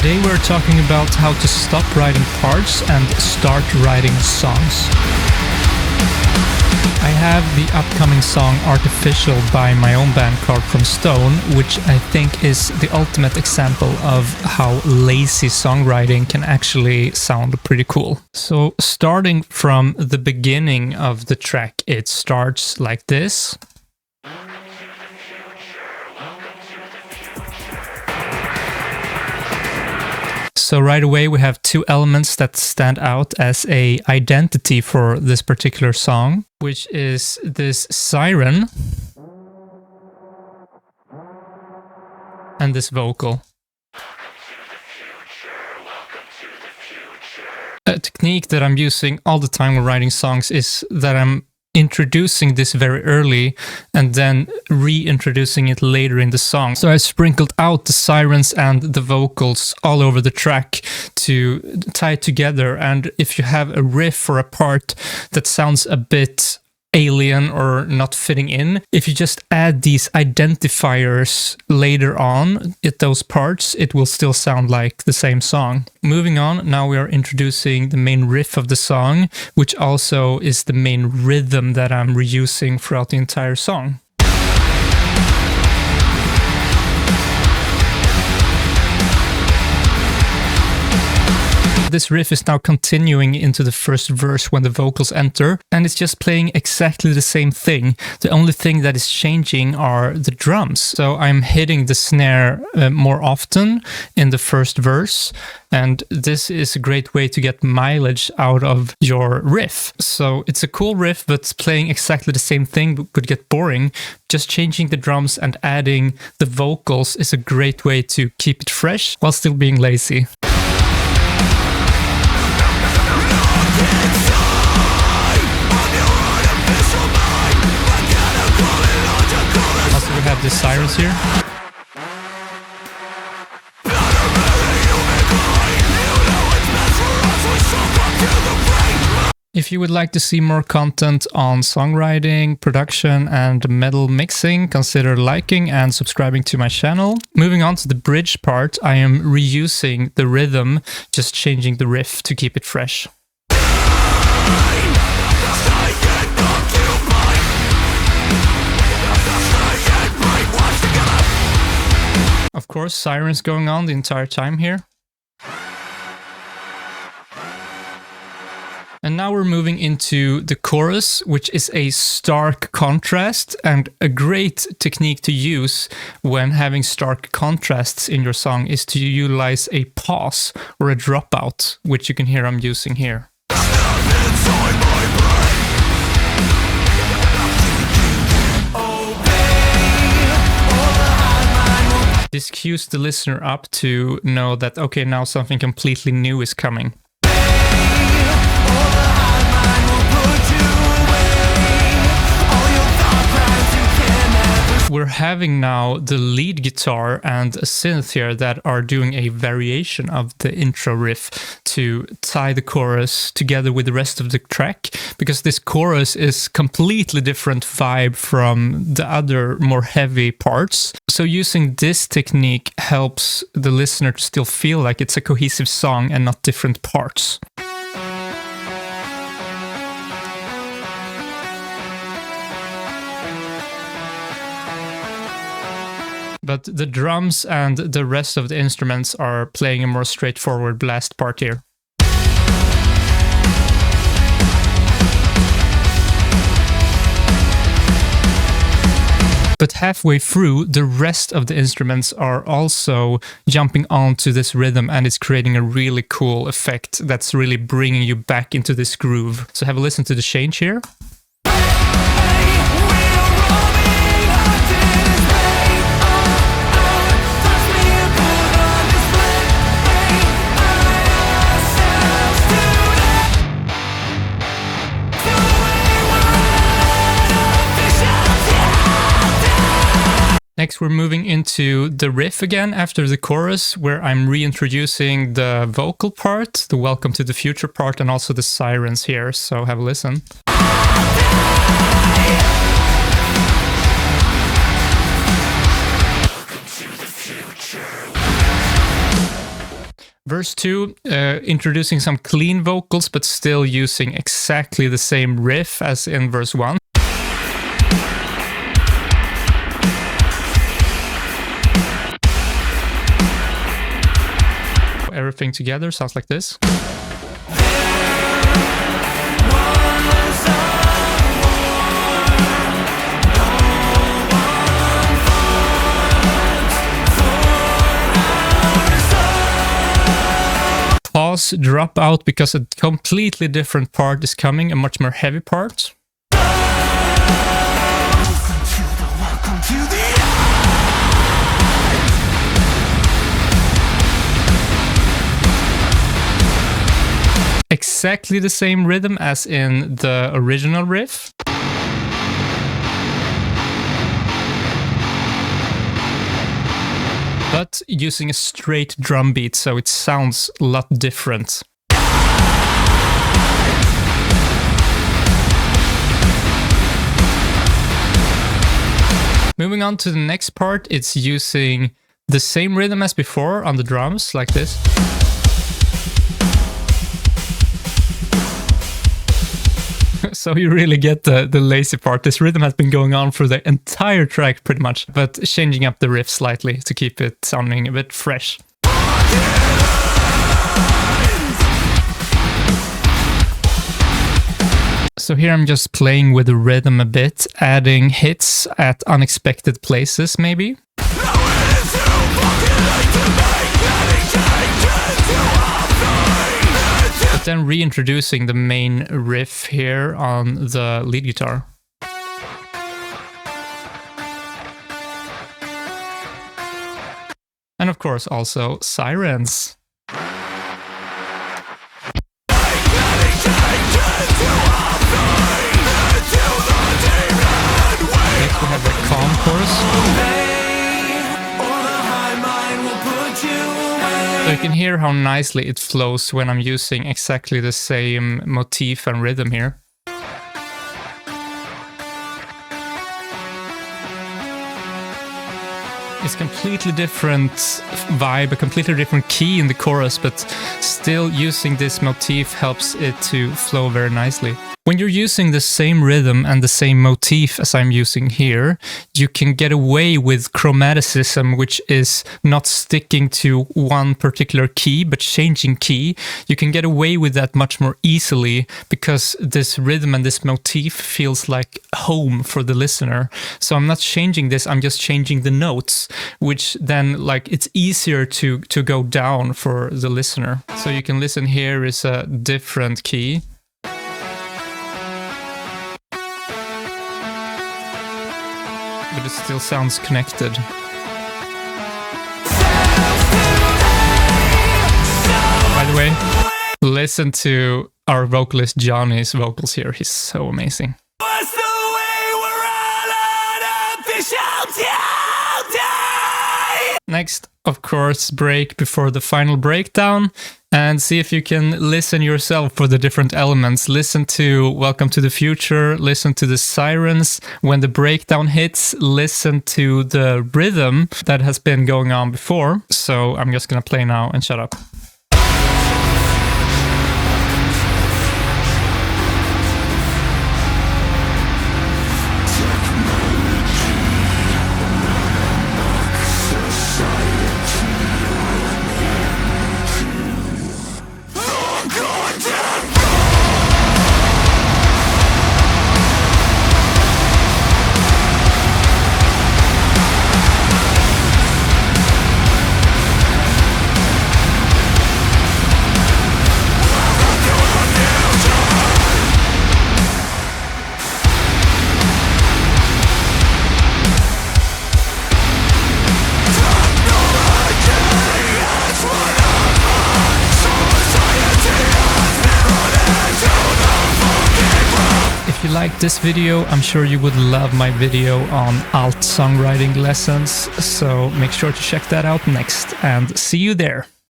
Today we're talking about how to stop writing parts and start writing songs. I have the upcoming song Artificial by my own band Card from Stone, which I think is the ultimate example of how lazy songwriting can actually sound pretty cool. So starting from the beginning of the track, it starts like this. So right away we have two elements that stand out as a identity for this particular song, which is this siren and this vocal. A technique that I'm using all the time when writing songs is that I'm introducing this very early and then reintroducing it later in the song. So I sprinkled out the sirens and the vocals all over the track to tie it together. And if you have a riff or a part that sounds a bit alien or not fitting in, if you just add these identifiers later on at those parts, it will still sound like the same song. Moving on, now we are introducing the main riff of the song, which also is the main rhythm that I'm reusing throughout the entire song. This riff is now continuing into the first verse when the vocals enter, and it's just playing exactly the same thing. The only thing that is changing are the drums. So I'm hitting the snare more often in the first verse, and this is a great way to get mileage out of your riff. So it's a cool riff, but playing exactly the same thing would get boring. Just changing the drums and adding the vocals is a great way to keep it fresh while still being lazy. Also, we have the sirens here. If you would like to see more content on songwriting, production, and metal mixing, consider liking and subscribing to my channel. Moving on to the bridge part, I am reusing the rhythm, just changing the riff to keep it fresh. Of course, sirens going on the entire time here. And now we're moving into the chorus, which is a stark contrast, and a great technique to use when having stark contrasts in your song is to utilize a pause or a dropout, which you can hear I'm using here. This cues the listener up to know that, okay, now something completely new is coming. We're having now the lead guitar and a synth here that are doing a variation of the intro riff to tie the chorus together with the rest of the track, because this chorus is completely different vibe from the other more heavy parts. So using this technique helps the listener to still feel like it's a cohesive song and not different parts. But the drums and the rest of the instruments are playing a more straightforward blast part here. But halfway through, the rest of the instruments are also jumping onto this rhythm, and it's creating a really cool effect that's really bringing you back into this groove. So have a listen to the change here. Next, we're moving into the riff again after the chorus, where I'm reintroducing the vocal part, the Welcome to the Future part, and also the sirens here. So have a listen. Verse 2, introducing some clean vocals, but still using exactly the same riff as in verse 1. Everything together sounds like this. Pause, drop out because a completely different part is coming, a much more heavy part. Exactly the same rhythm as in the original riff. But using a straight drum beat, so it sounds a lot different. Moving on to the next part, it's using the same rhythm as before on the drums, like this. So you really get the lazy part. This rhythm has been going on for the entire track pretty much, but changing up the riff slightly to keep it sounding a bit fresh. So here I'm just playing with the rhythm a bit, adding hits at unexpected places maybe. But then reintroducing the main riff here on the lead guitar. And of course also sirens. Next we have the calm chorus. So you can hear how nicely it flows when I'm using exactly the same motif and rhythm here. It's completely different vibe, a completely different key in the chorus, but still using this motif helps it to flow very nicely. When you're using the same rhythm and the same motif as I'm using here, you can get away with chromaticism, which is not sticking to one particular key, but changing key. You can get away with that much more easily because this rhythm and this motif feels like home for the listener. So I'm not changing this, I'm just changing the notes, which then like it's easier to go down for the listener. So you can listen, here is a different key. But it still sounds connected. By the way, listen to our vocalist Johnny's vocals here. He's so amazing. Next, of course, break before the final breakdown and see if you can listen yourself for the different elements. Listen to Welcome to the Future, listen to the sirens. When the breakdown hits, listen to the rhythm that has been going on before. So I'm just gonna play now and shut up. If you liked this video, I'm sure you would love my video on alt songwriting lessons, so make sure to check that out next and see you there.